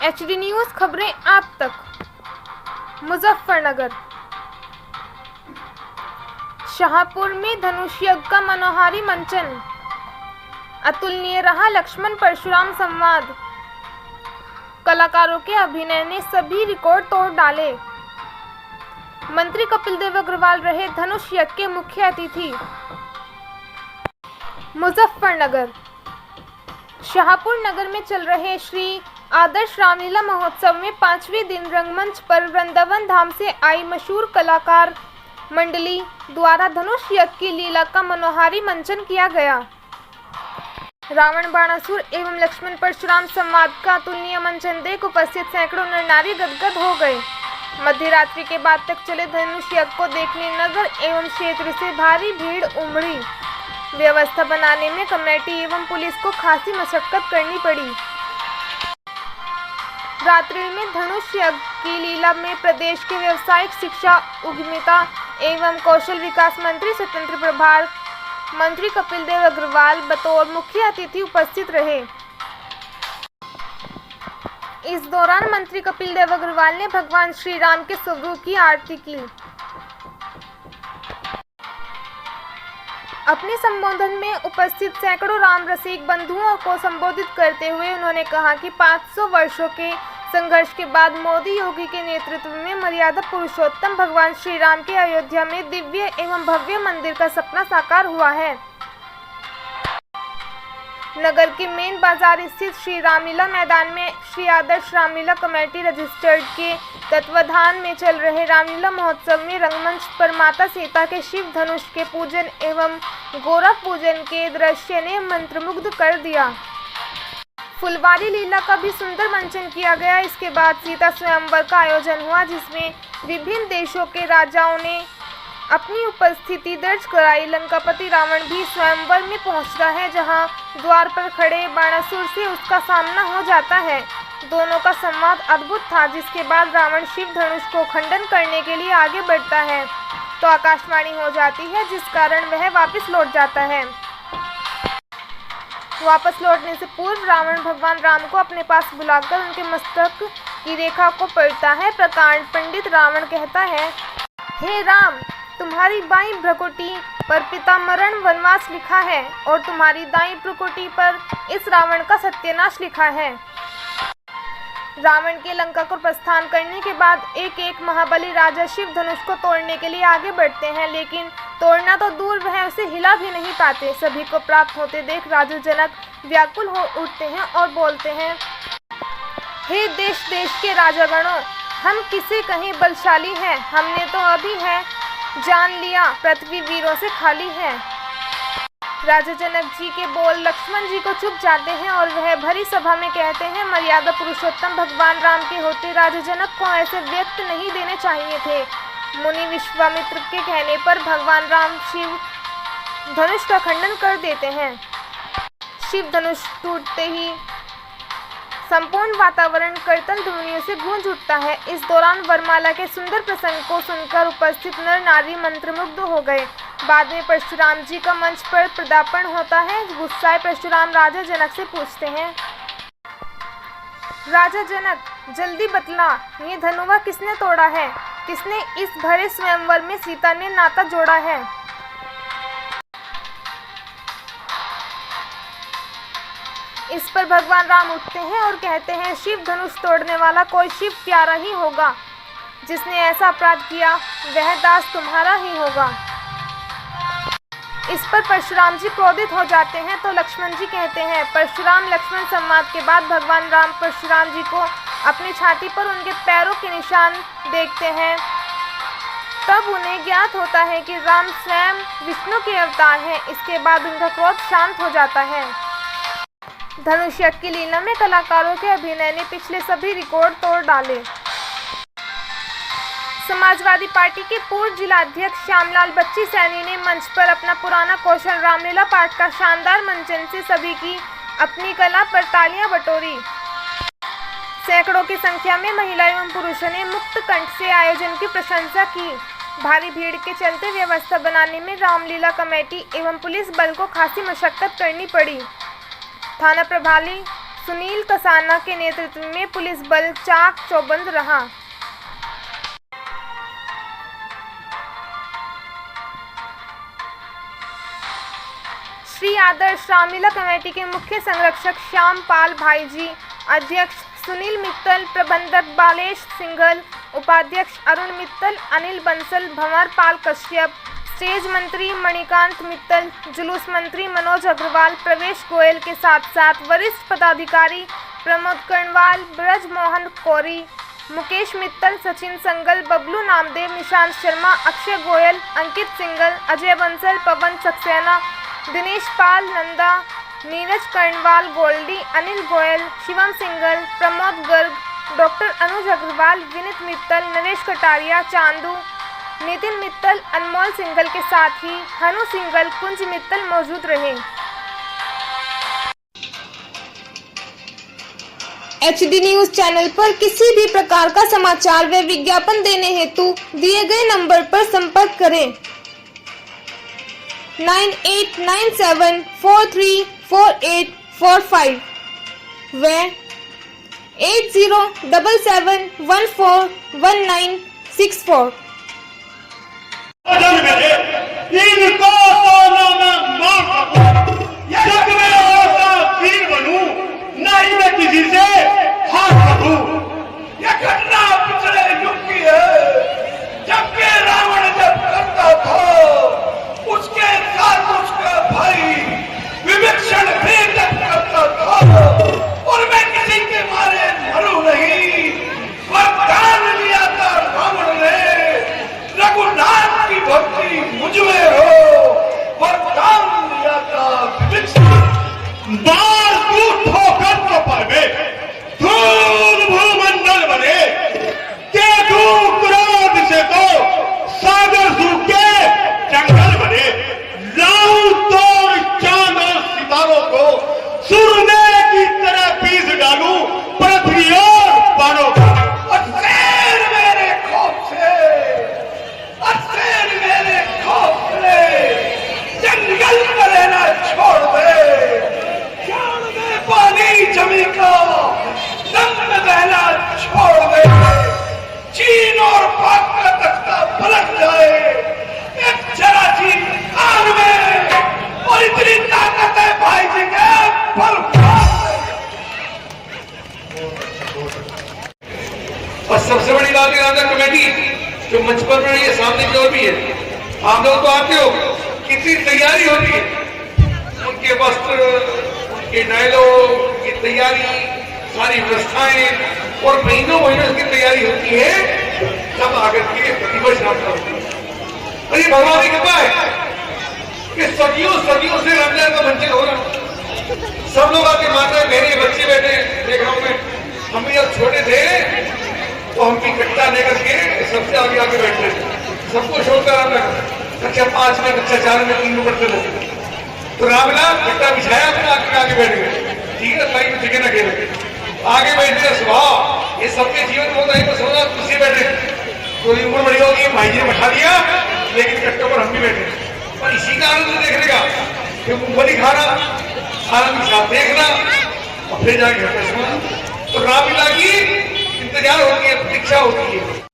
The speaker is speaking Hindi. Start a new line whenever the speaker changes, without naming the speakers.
HD न्यूज़ खबरें आप तक। मुजफ्फरनगर, शाहपुर में धनुष यज्ञ का मनोहारी मंचन। अतुलनीय रहा लक्ष्मण परशुराम संवाद। कलाकारों के अभिनय ने सभी रिकॉर्ड तोड़ डाले। मंत्री कपिल देव अग्रवाल रहे धनुष यज्ञ के मुख्य अतिथि। मुजफ्फरनगर, शाहपुर नगर में चल रहे श्री आदर्श रामलीला महोत्सव में 5वें दिन रंगमंच पर वृंदावन धाम से आई मशहूर कलाकार मंडली द्वारा धनुष यज्ञ की लीला का मनोहारी मंचन किया गया। रावण बाणासुर एवं लक्ष्मण परशुराम संवाद का अतुलनीय मंचन देख उपस्थित सैकड़ों नर नारी गदगद हो गए। मध्य रात्रि के बाद तक चले धनुष यज्ञ को देखने नगर एवं क्षेत्र से भारी भीड़ उमड़ी। व्यवस्था बनाने में कमेटी एवं पुलिस को खासी मशक्कत करनी पड़ी। रात्रि में धनुष यज्ञ की लीला में प्रदेश के व्यावसायिक शिक्षा, उद्यमिता एवं कौशल विकास मंत्री स्वतंत्र प्रभार मंत्री कपिल देव अग्रवाल बतौर मुख्य अतिथि उपस्थित रहे। इस दौरान मंत्री कपिल देव अग्रवाल ने भगवान श्री राम के स्वरूप की आरती की। अपने संबोधन में उपस्थित सैकड़ों राम रसिक बंधुओं को संबोधित करते हुए उन्होंने कहा कि 500 वर्षों के संघर्ष के बाद मोदी योगी के नेतृत्व में मर्यादा पुरुषोत्तम भगवान श्री राम के अयोध्या में दिव्य एवं भव्य मंदिर का सपना साकार हुआ है। नगर के मेन बाजार स्थित श्री रामलीला मैदान में श्री आदर्श रामलीला कमेटी रजिस्टर्ड के तत्वाधान में चल रहे रामलीला महोत्सव में रंगमंच पर माता सीता के शिव धनुष के पूजन एवं गोरा पूजन के दृश्य ने मंत्रमुग्ध कर दिया। फुलवारी लीला का भी सुंदर मंचन किया गया। इसके बाद सीता स्वयंवर का आयोजन हुआ, जिसमें विभिन्न देशों के राजाओं ने अपनी उपस्थिति दर्ज कराई। लंकापति रावण भी स्वयंवर में पहुंचता है, जहां द्वार पर खड़े बाणासुर से उसका सामना हो जाता है। दोनों का संवाद अद्भुत था, जिसके बाद रावण शिव धनुष को खंडन करने के लिए आगे बढ़ता है तो आकाशवाणी हो जाती है, जिस कारण वह वापस लौट जाता है। वापस लौटने से पूर्व रावण भगवान राम को अपने पास बुलाकर उनके मस्तक की रेखा को पढ़ता है। प्रकांड पंडित रावण कहता है, हे राम, तुम्हारी बाईं भ्रुकुटी पर पितामरण वनवास लिखा है और तुम्हारी दाईं भ्रुकुटी पर इस रावण का सत्यानाश लिखा है। रावण के लंका को प्रस्थान करने के बाद एक एक महाबली राजा शिव धनुष को तोड़ने के लिए आगे बढ़ते हैं, लेकिन तोड़ना तो दूर वह उसे हिला भी नहीं पाते। सभी को प्राप्त होते देख राजा जनक व्याकुल हो उठते हैं और बोलते हैं, हे देश देश के राजागणों, हम किसे कहीं बलशाली हैं। हमने तो अभी है जान लिया पृथ्वी वीरों से खाली है। राजा जनक जी के बोल लक्ष्मण जी को चुप जाते हैं और वह भरी सभा में कहते हैं, मर्यादा पुरुषोत्तम भगवान राम के होते राजा जनक को ऐसे व्यक्त नहीं देने चाहिए थे। मुनि विश्वामित्र के कहने पर भगवान राम शिव धनुष का खंडन कर देते हैं। शिव धनुष टूटते ही संपूर्ण वातावरण करतल ध्वनियों से गूंज उठता है। इस दौरान वरमाला के सुंदर प्रसंग को सुनकर उपस्थित नर नारी मंत्रमुग्ध हो गए। बाद में परशुराम जी का मंच पर पदार्पण होता है। गुस्साए परशुराम राजा जनक से पूछते हैं, राजा जनक, जल्दी बतला, ये धनुवा किसने तोड़ा है? किसने इस भरे स्वयंवर में सीता ने नाता जोड़ा है? इस पर भगवान राम उठते हैं और कहते हैं, शिव धनुष तोड़ने वाला कोई शिव प्यारा ही होगा। जिसने ऐसा अपराध किया वह दास तुम्हारा ही होगा। इस पर परशुराम जी क्रोधित हो जाते हैं तो लक्ष्मण जी कहते हैं, परशुराम लक्ष्मण संवाद के बाद भगवान राम परशुराम जी को अपनी छाती पर उनके पैरों के निशान देखते हैं। तब उन्हें ज्ञात होता है कि राम स्वयं विष्णु के अवतार हैं। इसके बाद उनका क्रोध शांत हो जाता है। धनुष यज्ञ की लीला में कलाकारों के अभिनय ने पिछले सभी रिकॉर्ड तोड़ डाले। समाजवादी पार्टी के पूर्व जिलाध्यक्ष श्यामलाल बच्ची सैनी ने मंच पर अपना पुराना कौशल रामलीला पाठ का शानदार मंचन से सभी की अपनी कला पर तालियां बटोरी। सैकड़ों की संख्या में महिला एवं पुरुषों ने मुक्त कंठ से आयोजन की प्रशंसा की। भारी भीड़ के चलते व्यवस्था बनाने में रामलीला कमेटी एवं पुलिस बल को खासी मशक्कत करनी पड़ी। थाना प्रभारी सुनील कसाना के नेतृत्व में पुलिस बल चाक चौबंद रहा। श्री आदर्श रामलीला कमेटी के मुख्य संरक्षक श्याम पाल भाईजी, अध्यक्ष सुनील मित्तल, प्रबंधक बालेश सिंघल, उपाध्यक्ष अरुण मित्तल, अनिल बंसल, भंवर पाल कश्यप, स्टेज मंत्री मणिकांत मित्तल, जुलूस मंत्री मनोज अग्रवाल, प्रवेश गोयल के साथ साथ वरिष्ठ पदाधिकारी प्रमोद कर्णवाल, ब्रज मोहन कोरी, मुकेश मित्तल, सचिन संगल, बबलू नामदेव, निशांत शर्मा, अक्षय गोयल, अंकित सिंगल, अजय बंसल, पवन सक्सेना, दिनेश पाल, नंदा, नीरज कर्णवाल, गोल्डी, अनिल गोयल, शिवम सिंगल, प्रमोद गर्ग, डॉक्टर अनुज अग्रवाल, विनीत मित्तल, नरेश कटारिया, चांदू, नितिन मित्तल, अनमोल सिंगल के साथ ही हनु सिंगल, कुंज मित्तल मौजूद रहे। HD न्यूज चैनल पर किसी भी प्रकार का समाचार व विज्ञापन देने हेतु दिए गए नंबर पर संपर्क करें 9897434845 व 8077141964।
इनको तो ना मैं मार सकूं, जब मैं ऐसा वीर बनूं, ना ही मैं किसी से हार सकूं। यह घटना पिछले युग की है, जबकि रावण जब करता था, उसके साथ उसका भाई विभीषण भी जब करता था, और मैं किसी के मारे मरूं नहीं। वरदान लिया था रावण ने, रघुनाथ की भक्ति मुझमें हो, वरदान लिया था विभीषण। बाल दूध ठोकर कपर में धूल भूमंडल बने, तेजू क्रोध से तो सागर सूखे जंगल बने। लाऊं तोड़ चांद और सितारों को सुरमे की तरह पीस डालूं पृथ्वी और बाणों को। और शेर मेरे खौफ से, मेरे खौफ से जंगल का लेना छोड़ दे पानी जमी का दम में बहना छोड़ दे। चीन और पाक का तख्ता पलट जाए एक जरा सी आग में, और इतनी ताकत है भाई जी के पल।
और सबसे बड़ी बात है राधा कमेटी जो मंच पर बनी है, सामने की ओर भी है, आप लोग तो आते हो, कितनी तैयारी होती है, उनके वस्त्र, उनके डायलॉग, उनकी तैयारी, सारी व्यवस्थाएं, और महीनों महीनों की तैयारी होती है, तब आकर के दिवस नाटक होती है। और ये भगवान की कृपा है कि सदियों सदियों से रामलीला का मंचन हो रहा। सब लोग आके मान रहे, मेरे बच्चे बैठे देख रहा हूं मैं, हम भी जब छोटे थे तो हम भी कट्टा लेकर के सबसे आगे आगे बैठते थे, सबको शौक का रामलीला, कक्षा 5 में, कक्षा 4 में, 3 में पढ़ते थे, तो रामलीला कट्टा बिछाया, अपने आगे बैठ गए, ठीक है, लाइन में टिके ना खेले, आगे बैठने का स्वभाव ये सबके जीवन में होता है। तो समझा कुर्सी बैठे, थोड़ी उम्र बड़ी होगी, भाई जी ने बैठा दिया, लेकिन कट्टों पर हम भी बैठे, और इसी का आनंद देखने का, फिर मूंगफली खाना, आनंद के साथ देखना, और फिर जाके घर पे सोना। तो रामलीला की इंतजार होती है, प्रतीक्षा होती है।